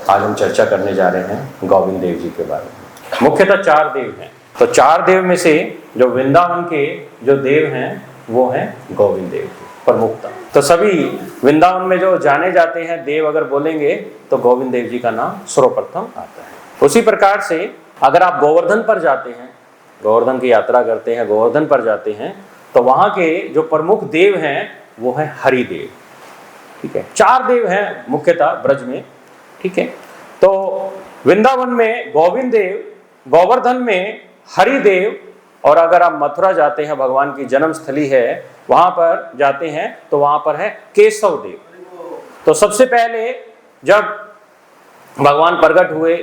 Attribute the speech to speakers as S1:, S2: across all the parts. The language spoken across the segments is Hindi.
S1: आज हम चर्चा करने जा रहे हैं गोविंद देव जी के बारे में। मुख्यतः 4 देव हैं। तो 4 देव में से जो वृंदावन के जो देव हैं वो हैं गोविंद देव जी प्रमुखता। तो सभी वृंदावन में जो जाने जाते हैं देव अगर बोलेंगे तो गोविंद देव जी का नाम सर्वप्रथम आता है। उसी प्रकार से अगर आप गोवर्धन पर जाते हैं, गोवर्धन की यात्रा करते हैं, गोवर्धन पर जाते हैं, तो वहाँ के जो प्रमुख देव हैं वो है हरिदेव। ठीक है, 4 देव हैं मुख्यतः ब्रज में। ठीक है, तो वृंदावन में गोविंद देव, गोवर्धन में हरिदेव, और अगर आप मथुरा जाते हैं, भगवान की जन्म स्थली है, वहां पर जाते हैं तो वहां पर है केशव देव। तो सबसे पहले जब भगवान प्रकट हुए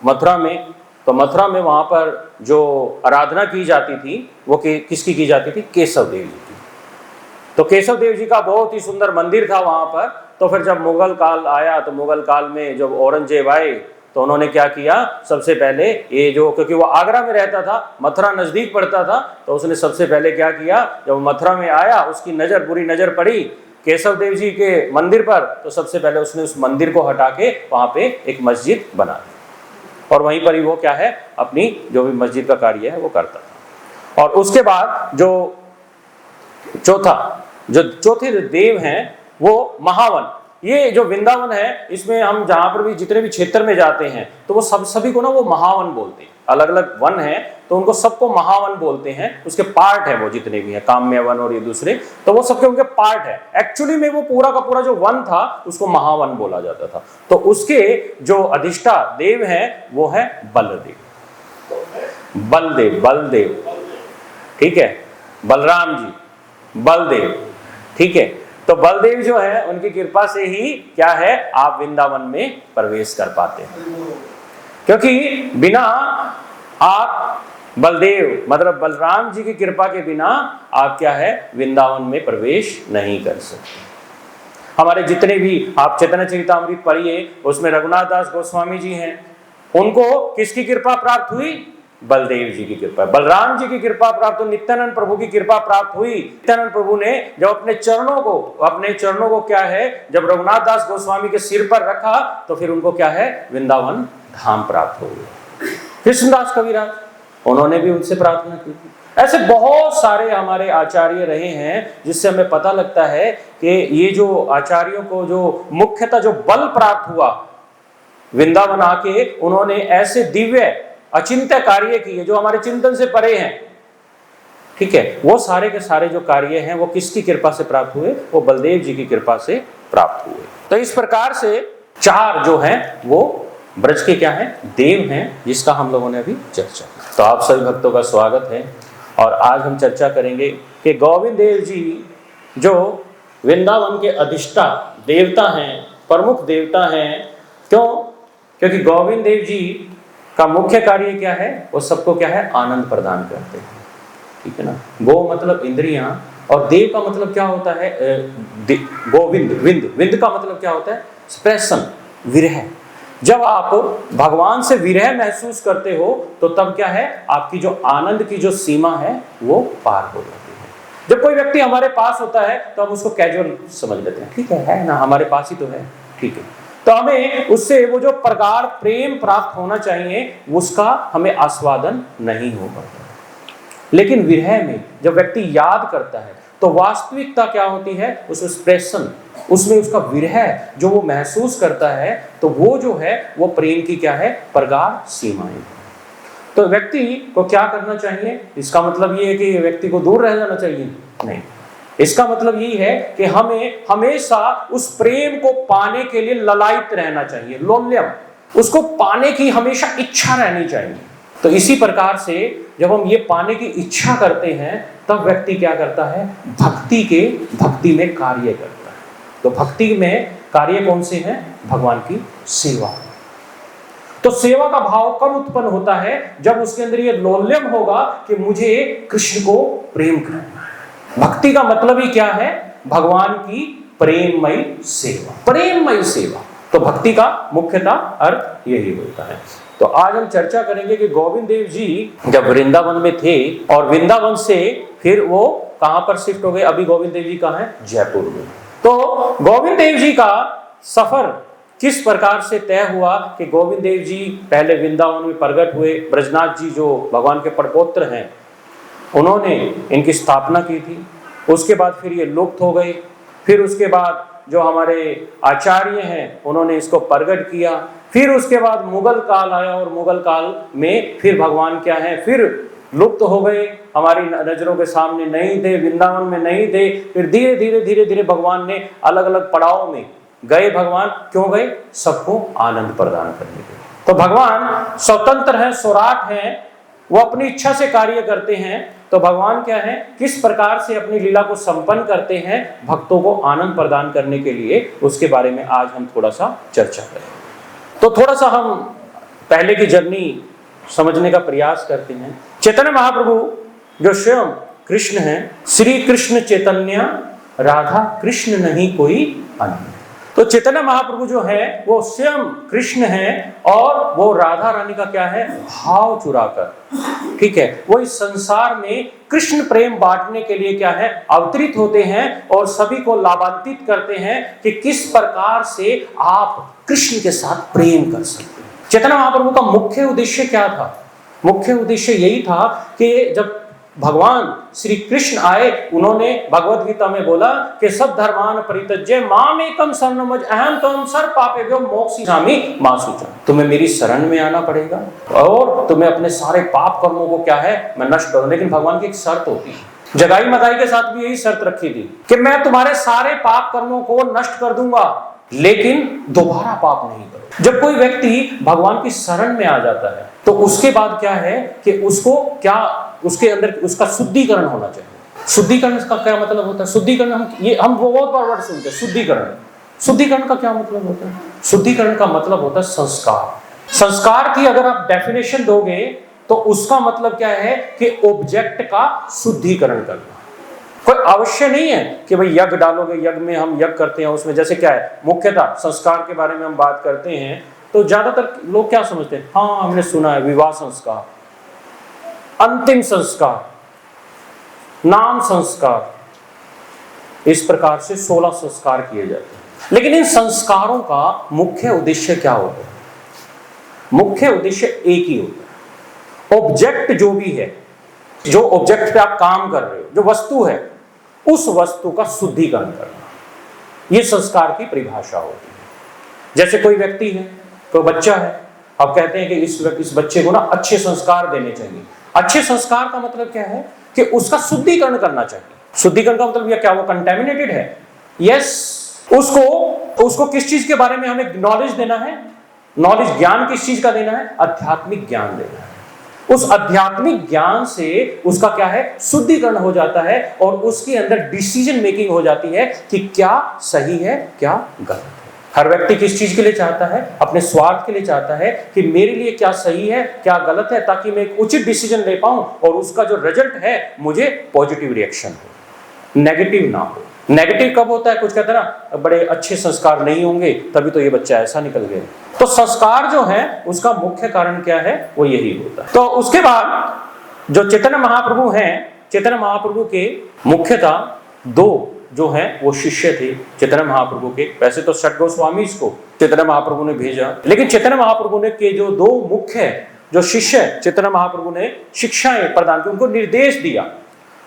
S1: मथुरा में, तो मथुरा में वहां पर जो आराधना की जाती थी वो किसकी की जाती थी? केशव देव जी की। तो केशव देव जी का बहुत ही सुंदर मंदिर था वहां पर। तो फिर जब मुगल काल आया तो मुगल काल में जब औरंगजेब आए तो उन्होंने क्या किया, सबसे पहले ये जो, क्योंकि वो आगरा में रहता था, मथुरा नजदीक पड़ता था, तो उसने सबसे पहले क्या किया, जब मथुरा में आया उसकी नजर, बुरी नजर पड़ी केशव देव जी के मंदिर पर, तो सबसे पहले उसने उस मंदिर को हटा के वहां पे एक मस्जिद बना दी और वहीं पर ही वो क्या है, अपनी जो भी मस्जिद का कार्य है वो करता था। और उसके बाद जो चौथे देव हैं वो महावन। ये जो वृंदावन है इसमें हम जहाँ पर भी जितने भी क्षेत्र में जाते हैं तो वो सभी को ना वो महावन बोलते हैं। अलग अलग वन है तो उनको सबको महावन बोलते हैं। उसके पार्ट है वो जितने भी हैं, काम्य वन और ये दूसरे, तो वो सबके उनके पार्ट है। एक्चुअली में वो पूरा का पूरा जो वन था उसको महावन बोला जाता था। तो उसके जो अधिष्ठा देव हैं वो है बलदेव, बलदेव। ठीक है, बलराम जी, बलदेव। ठीक है, तो बलदेव जो है उनकी कृपा से ही क्या है, आप वृंदावन में प्रवेश कर पाते हैं। क्योंकि बिना आप बलदेव मतलब बलराम जी की कृपा के बिना आप क्या है, वृंदावन में प्रवेश नहीं कर सकते। हमारे जितने भी आप चैतन्य चरितामृत पढ़िए, उसमें रघुनाथ दास गोस्वामी जी हैं, उनको किसकी कृपा प्राप्त हुई? बलदेव जी की कृपा। बलराम जी की कृपा प्राप्त हुई, नित्यानंद प्रभु की कृपा प्राप्त हुई। नित्यानंद प्रभु ने जब अपने चरणों को क्या है, जब रघुनाथ दास गोस्वामी के सिर पर रखा तो फिर उनको क्या है, वृंदावन धाम प्राप्त हो गया। कृष्णदास कविराज, उन्होंने भी उनसे प्रार्थना की थी। ऐसे बहुत सारे हमारे आचार्य रहे हैं जिससे हमें पता लगता है कि ये जो आचार्यों को जो मुख्यतः जो बल प्राप्त हुआ वृंदावन आके, उन्होंने ऐसे दिव्य अचिंत्य कार्य किए जो हमारे चिंतन से परे हैं। ठीक है, वो सारे के सारे जो कार्य हैं वो किसकी कृपा से प्राप्त हुए? वो बलदेव जी की कृपा से प्राप्त हुए। तो इस प्रकार से 4 जो हैं वो ब्रज के क्या हैं, देव हैं, जिसका हम लोगों ने अभी चर्चा की। तो आप सभी भक्तों का स्वागत है और आज हम चर्चा करेंगे कि गोविंद देव जी जो वृंदावन के अधिष्ठा देवता हैं, प्रमुख देवता हैं। क्यों? क्योंकि गोविंद देव जी का मुख्य कार्य क्या है, वो सबको क्या है, आनंद प्रदान करते हैं। ठीक है ना, गो मतलब इंद्रियां और देव का मतलब क्या होता है, गोविंद, विंद का मतलब क्या होता है, प्रसन्न, विरह। जब आप भगवान से विरह महसूस करते हो तो तब क्या है, आपकी जो आनंद की जो सीमा है वो पार हो जाती है। जब कोई व्यक्ति हमारे पास होता है तो हम उसको कैजुअल समझ लेते हैं, ठीक है ना, हमारे पास ही तो है, ठीक है, तो हमें उससे वो जो प्रगाढ़ प्रेम प्राप्त होना चाहिए उसका हमें आस्वादन नहीं हो पाता। लेकिन विरह में जब व्यक्ति याद करता है तो वास्तविकता क्या होती है, उस एक्सप्रेशन, उसमें उसका विरह जो वो महसूस करता है, तो वो जो है वो प्रेम की क्या है, प्रगाढ़ सीमाएं। तो व्यक्ति को क्या करना चाहिए? इसका मतलब ये है कि व्यक्ति को दूर रह जाना चाहिए? नहीं, इसका मतलब यही है कि हमें हमेशा उस प्रेम को पाने के लिए ललायित रहना चाहिए, लोल्यम, उसको पाने की हमेशा इच्छा रहनी चाहिए। तो इसी प्रकार से जब हम ये पाने की इच्छा करते हैं तब व्यक्ति क्या करता है, भक्ति में कार्य करता है। तो भक्ति में कार्य कौन से हैं? भगवान की सेवा। तो सेवा का भाव कब उत्पन्न होता है? जब उसके अंदर ये लोल्यम होगा कि मुझे कृष्ण को प्रेम करना है। भक्ति का मतलब ही क्या है? भगवान की प्रेममयी सेवा, प्रेममयी सेवा। तो भक्ति का मुख्यतः अर्थ यही होता है। तो आज हम चर्चा करेंगे कि गोविंद देव जी जब वृंदावन में थे और वृंदावन से फिर वो कहां पर शिफ्ट हो गए। अभी गोविंद देव जी कहां है? जयपुर में। तो गोविंद देव जी का सफर किस प्रकार से तय हुआ कि गोविंद देव जी पहले वृंदावन में प्रकट हुए, ब्रजनाथ जी जो भगवान के परपौत्र हैं उन्होंने इनकी स्थापना की थी, उसके बाद फिर ये लुप्त हो गए, फिर उसके बाद जो हमारे आचार्य हैं उन्होंने इसको प्रकट किया, फिर उसके बाद मुगल काल आया और मुगल काल में फिर भगवान क्या है फिर लुप्त हो गए, हमारी नजरों के सामने नहीं थे, वृंदावन में नहीं थे, फिर धीरे धीरे धीरे धीरे भगवान ने अलग अलग पड़ाव में गए। भगवान क्यों गए? सबको आनंद प्रदान करने के लिए। तो भगवान स्वतंत्र है, स्वराट है, वो अपनी इच्छा से कार्य करते हैं। तो भगवान क्या है, किस प्रकार से अपनी लीला को संपन्न करते हैं भक्तों को आनंद प्रदान करने के लिए, उसके बारे में आज हम थोड़ा सा चर्चा करें। तो थोड़ा सा हम पहले की जर्नी समझने का प्रयास करते हैं। चैतन्य महाप्रभु जो स्वयं कृष्ण हैं, श्री कृष्ण चैतन्य राधा कृष्ण नहीं कोई अन्य। तो चैतन्य महाप्रभु जो है वो स्वयं कृष्ण है और वो राधा रानी का क्या है, भाव चुराकर, ठीक है, वो इस संसार में कृष्ण प्रेम बांटने के लिए क्या है अवतरित होते हैं और सभी को लाभान्वित करते हैं कि किस प्रकार से आप कृष्ण के साथ प्रेम कर सकते हैं। चैतन्य महाप्रभु का मुख्य उद्देश्य क्या था? मुख्य उद्देश्य यही था कि जब भगवान श्री कृष्ण आए, उन्होंने भगवद गीता में बोला कि सब धर्मान परित्यज्य माम एकम शरणम व्रज अहम त्वं सर्व पापेभ्यो मोक्षयिष्यामि मा शुचि। तुम्हें मेरी शरण में आना पड़ेगा और तुम्हें अपने सारे पाप कर्मों को क्या है मैं नष्ट करूं। लेकिन भगवान की एक शर्त होती है, जगाई मदाई के साथ भी यही शर्त रखी थी कि मैं तुम्हारे सारे पाप कर्मों को नष्ट कर दूंगा लेकिन दोबारा पाप नहीं करो। जब कोई व्यक्ति भगवान की शरण में आ जाता है तो उसके बाद क्या है कि उसको क्या उसके अंदर उसका शुद्धिकरण होना चाहिए। शुद्धिकरण का क्या मतलब होता है? शुद्धिकरण हम बहुत बार वर्ड सुनते हैं, शुद्धिकरण। शुद्धिकरण का क्या मतलब होता है? शुद्धिकरण का मतलब होता है संस्कार। संस्कार की अगर आप डेफिनेशन दोगे तो उसका मतलब क्या है कि ऑब्जेक्ट का शुद्धिकरण करना। कोई अवश्य नहीं है कि भाई यज्ञ डालोगे, यज्ञ में हम यज्ञ करते हैं उसमें जैसे क्या है मुख्यतः संस्कार के बारे में हम बात करते हैं तो ज्यादातर लोग क्या समझते हैं, हाँ हमने सुना है विवाह संस्कार, अंतिम संस्कार, नाम संस्कार, इस प्रकार से 16 संस्कार किए जाते हैं। लेकिन इन संस्कारों का मुख्य उद्देश्य क्या होता है? मुख्य उद्देश्य एक ही होता है, ऑब्जेक्ट जो भी है, जो ऑब्जेक्ट पे आप काम कर रहे हो, जो वस्तु है उस वस्तु का शुद्धिकरण करना, ये संस्कार की परिभाषा होती है। जैसे कोई व्यक्ति है, कोई बच्चा है, आप कहते हैं कि इस बच्चे को ना अच्छे संस्कार देने चाहिए। अच्छे संस्कार का मतलब क्या है कि उसका शुद्धिकरण करना चाहिए। शुद्धिकरण का मतलब क्या, वो कंटेमिनेटेड है? यस। उसको किस चीज के बारे में हमें नॉलेज देना है? नॉलेज, ज्ञान किस चीज का देना है? आध्यात्मिक ज्ञान देना है। उस आध्यात्मिक ज्ञान से उसका क्या है शुद्धिकरण हो जाता है और उसके अंदर डिसीजन मेकिंग हो जाती है कि क्या सही है क्या गलत है। हर व्यक्ति किस चीज के लिए चाहता है? अपने स्वार्थ के लिए चाहता है कि मेरे लिए क्या सही है क्या गलत है, ताकि मैं एक उचित डिसीजन ले पाऊं और उसका जो रिजल्ट है मुझे पॉजिटिव रिएक्शन हो, नेगेटिव ना हो। नेगेटिव कब होता है? कुछ कहते हैं ना बड़े अच्छे संस्कार नहीं होंगे तभी तो ये बच्चा ऐसा निकल गया। तो संस्कार जो है उसका मुख्य कारण क्या है? वो यही होता है। तो उसके बाद जो चैतन्य महाप्रभु हैं, चैतन्य महाप्रभु के मुख्यतः 2 जो हैं वो शिष्य थे चैतन्य महाप्रभु के। वैसे तो षट गोस्वामी को चैतन्य महाप्रभु ने भेजा, लेकिन चैतन्य महाप्रभु ने के जो 2 मुख्य जो शिष्य चैतन्य महाप्रभु ने शिक्षाएं प्रदान की, उनको निर्देश दिया,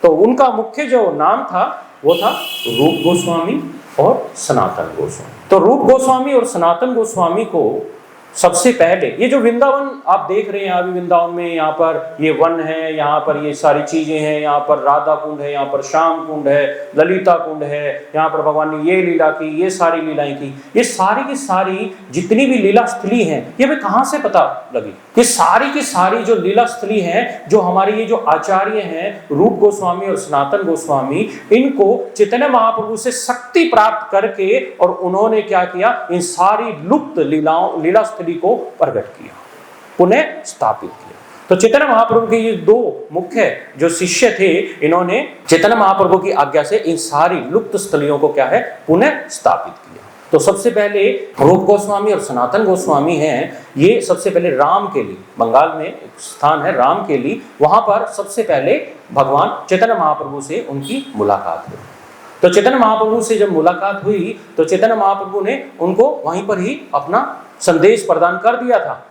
S1: तो उनका मुख्य जो नाम था वो था रूप गोस्वामी और सनातन गोस्वामी। तो रूप गोस्वामी और सनातन गोस्वामी को सबसे पहले ये जो वृंदावन आप देख रहे हैं, अभी वृंदावन में यहाँ पर ये वन है, यहाँ पर ये सारी चीजें हैं, यहाँ पर राधा कुंड है, यहाँ पर श्याम कुंड है, ललिता कुंड है, यहाँ पर भगवान ने ये लीला की, ये सारी लीलाएं की, ये सारी की सारी जितनी भी लीला स्थली हैं ये हमें कहाँ से पता लगी? ये सारी की सारी जो लीला स्थली हैं, जो हमारे ये जो आचार्य हैं रूप गोस्वामी और सनातन गोस्वामी, इनको चैतन्य महाप्रभु से शक्ति प्राप्त करके और उन्होंने क्या किया, इन सारी लुप्त लीला स्थली को प्रकट किया, पुनः स्थापित किया। तो चैतन्य महाप्रभु के ये 2 मुख्य जो शिष्य थे, इन्होंने चैतन्य महाप्रभु की आज्ञा से इन सारी लुप्त स्थलियों को क्या है पुनः स्थापित किया। तो सबसे पहले रूप गोस्वामी और सनातन गोस्वामी हैं, ये सबसे पहले राम के लिए, बंगाल में एक स्थान है राम के लिए, वहां पर सबसे पहले भगवान चैतन्य महाप्रभु से उनकी मुलाकात हुई। तो चैतन्य महाप्रभु से जब मुलाकात हुई तो चैतन्य महाप्रभु ने उनको वहीं पर ही अपना संदेश प्रदान कर दिया था।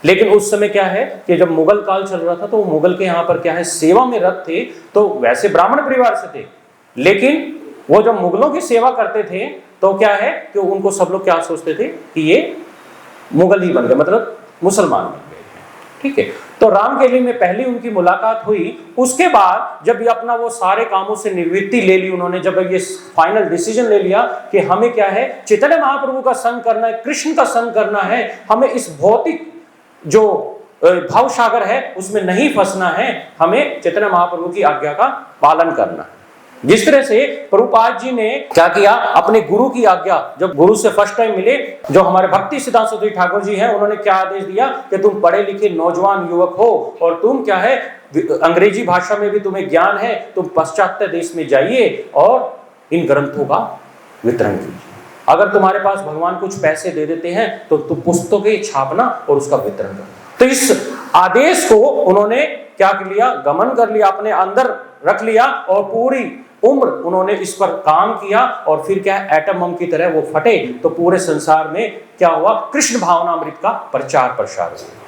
S1: लेकिन उस समय क्या है कि जब मुगल काल चल रहा था तो वो मुगल के यहाँ पर क्या है सेवा में रत थे, तो वैसे ब्राह्मण परिवार से थे, लेकिन वो जब मुगलों की सेवा करते थे तो क्या है कि उनको सब लोग क्या सोचते थे कि ये मुगल ही बन गए, मतलब मुसलमान बन गए, ठीक है। तो रामकेली में पहली उनकी मुलाकात हुई। उसके बाद जब ये अपना वो सारे कामों से निवृत्ति ले ली उन्होंने, जब ये फाइनल डिसीजन ले लिया कि हमें क्या है चैतन्य महाप्रभु का संग करना है, कृष्ण का संग करना है, हमें इस भौतिक जो भाव सागर है उसमें नहीं फंसना है, हमें चैतन्य महाप्रभु की आज्ञा का पालन करना है। जिस तरह से प्रभुपाद जी ने क्या किया, अपने गुरु की आज्ञा, जब गुरु से फर्स्ट टाइम मिले जो हमारे भक्ति सिद्धांत सरस्वती ठाकुर जी हैं, उन्होंने क्या आदेश दिया कि तुम पढ़े लिखे नौजवान युवक हो और तुम क्या है अंग्रेजी भाषा में भी तुम्हें ज्ञान है, तुम पाश्चात्य देश में जाइए और इन ग्रंथों का वितरण कीजिए। अगर तुम्हारे पास भगवान कुछ पैसे दे देते हैं तो तुम पुस्तकें छापना और उसका वितरण करना। तो इस आदेश को उन्होंने क्या लिया, गमन कर लिया, अपने अंदर रख लिया और पूरी उम्र उन्होंने इस पर काम किया और फिर क्या एटम बम की तरह वो फटे तो पूरे संसार में क्या हुआ, कृष्ण भावनामृत का प्रचार प्रसार हुआ।